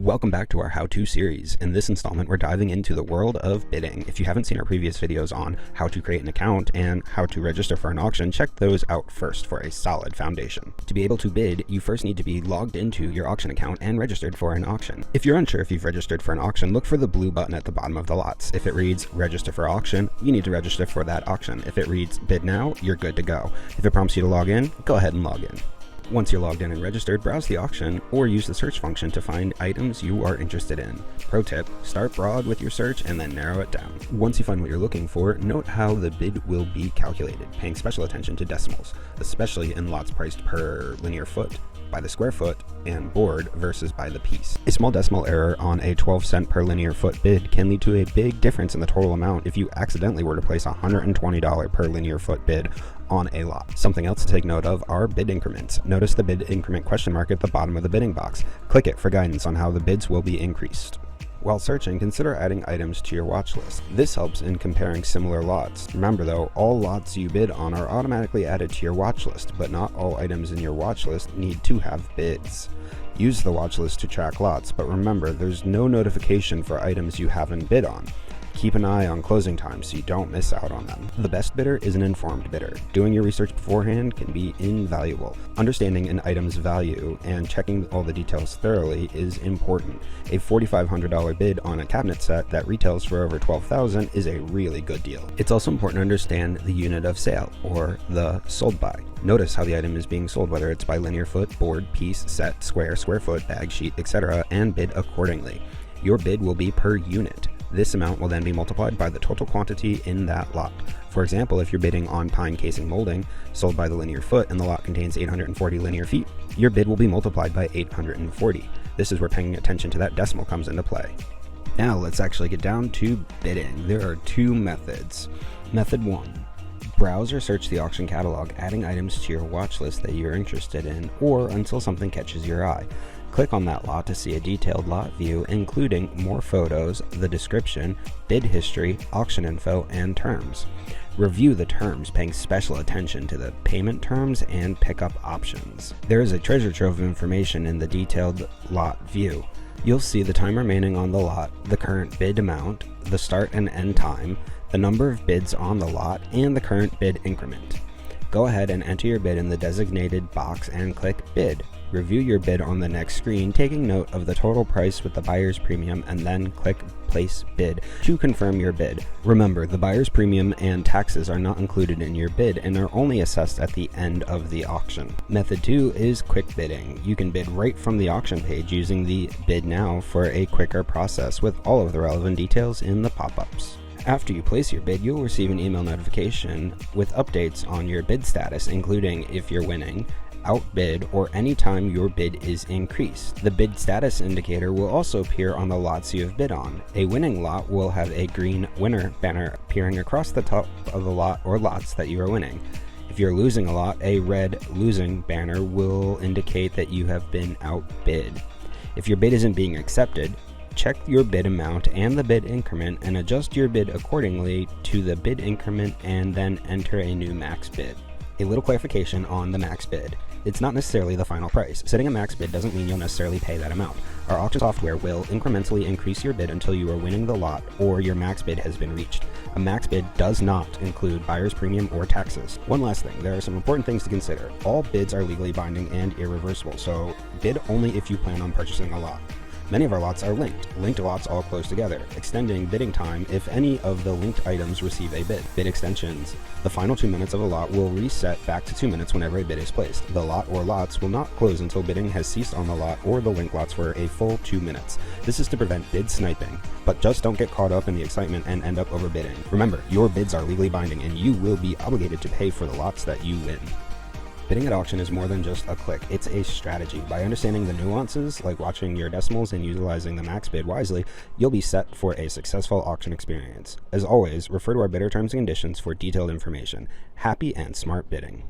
Welcome back to our how-to series. In this installment, we're diving into the world of bidding. If you haven't seen our previous videos on how to create an account and how to register for an auction, check those out first for a solid foundation. To be able to bid, you first need to be logged into your auction account and registered for an auction. If you're unsure if you've registered for an auction, look for the blue button at the bottom of the lots. If it reads register for auction, you need to register for that auction. If it reads bid now, you're good to go. If it prompts you to log in, go ahead and log in. Once you're logged in and registered, browse the auction or use the search function to find items you are interested in. Pro tip, start broad with your search and then narrow it down. Once you find what you're looking for, note how the bid will be calculated, paying special attention to decimals, especially in lots priced per linear foot, by the square foot, and board versus by the piece. A small decimal error on a 12-cent per linear foot bid can lead to a big difference in the total amount if you accidentally were to place a $120 per linear foot bid on a lot. Something else to take note of are bid increments. Notice the bid increment question mark at the bottom of the bidding box. Click it for guidance on how the bids will be increased. While searching, consider adding items to your watch list. This helps in comparing similar lots. Remember though, all lots you bid on are automatically added to your watch list, but not all items in your watch list need to have bids. Use the watch list to track lots, but remember, there's no notification for items you haven't bid on. Keep an eye on closing times so you don't miss out on them. The best bidder is an informed bidder. Doing your research beforehand can be invaluable. Understanding an item's value and checking all the details thoroughly is important. A $4,500 bid on a cabinet set that retails for over $12,000 is a really good deal. It's also important to understand the unit of sale, or the sold by. Notice how the item is being sold, whether it's by linear foot, board, piece, set, square foot, bag, sheet, etc., and bid accordingly. Your bid will be per unit. This amount will then be multiplied by the total quantity in that lot. For example, if you're bidding on pine casing molding, sold by the linear foot, and the lot contains 840 linear feet, your bid will be multiplied by 840. This is where paying attention to that decimal comes into play. Now let's actually get down to bidding. There are two methods. Method 1. Browse or search the auction catalog, adding items to your watch list that you're interested in, or until something catches your eye. Click on that lot to see a detailed lot view, including more photos, the description, bid history, auction info, and terms. Review the terms, paying special attention to the payment terms and pickup options. There is a treasure trove of information in the detailed lot view. You'll see the time remaining on the lot, the current bid amount, the start and end time, the number of bids on the lot, and the current bid increment. Go ahead and enter your bid in the designated box and click Bid. Review your bid on the next screen, taking note of the total price with the buyer's premium, and then click Place Bid to confirm your bid. Remember, the buyer's premium and taxes are not included in your bid and are only assessed at the end of the auction. Method 2 is quick bidding. You can bid right from the auction page using the Bid Now for a quicker process with all of the relevant details in the pop-ups. After you place your bid, you'll receive an email notification with updates on your bid status, including if you're winning, outbid, or any time your bid is increased. The bid status indicator will also appear on the lots you have bid on. A winning lot will have a green winner banner appearing across the top of the lot or lots that you are winning. If you're losing a lot, a red losing banner will indicate that you have been outbid. If your bid isn't being accepted, check your bid amount and the bid increment and adjust your bid accordingly to the bid increment, and then enter a new max bid. A little clarification on the max bid. It's not necessarily the final price. Setting a max bid doesn't mean you'll necessarily pay that amount. Our auction software will incrementally increase your bid until you are winning the lot or your max bid has been reached. A max bid does not include buyer's premium or taxes. One last thing, there are some important things to consider. All bids are legally binding and irreversible, so bid only if you plan on purchasing a lot. Many of our lots are linked. Linked lots all close together, extending bidding time if any of the linked items receive a bid. Bid extensions. The final 2 minutes of a lot will reset back to 2 minutes whenever a bid is placed. The lot or lots will not close until bidding has ceased on the lot or the linked lots for a full 2 minutes. This is to prevent bid sniping, but just don't get caught up in the excitement and end up overbidding. Remember, your bids are legally binding and you will be obligated to pay for the lots that you win. Bidding at auction is more than just a click, it's a strategy. By understanding the nuances, like watching your decimals and utilizing the max bid wisely, you'll be set for a successful auction experience. As always, refer to our bidder terms and conditions for detailed information. Happy and smart bidding.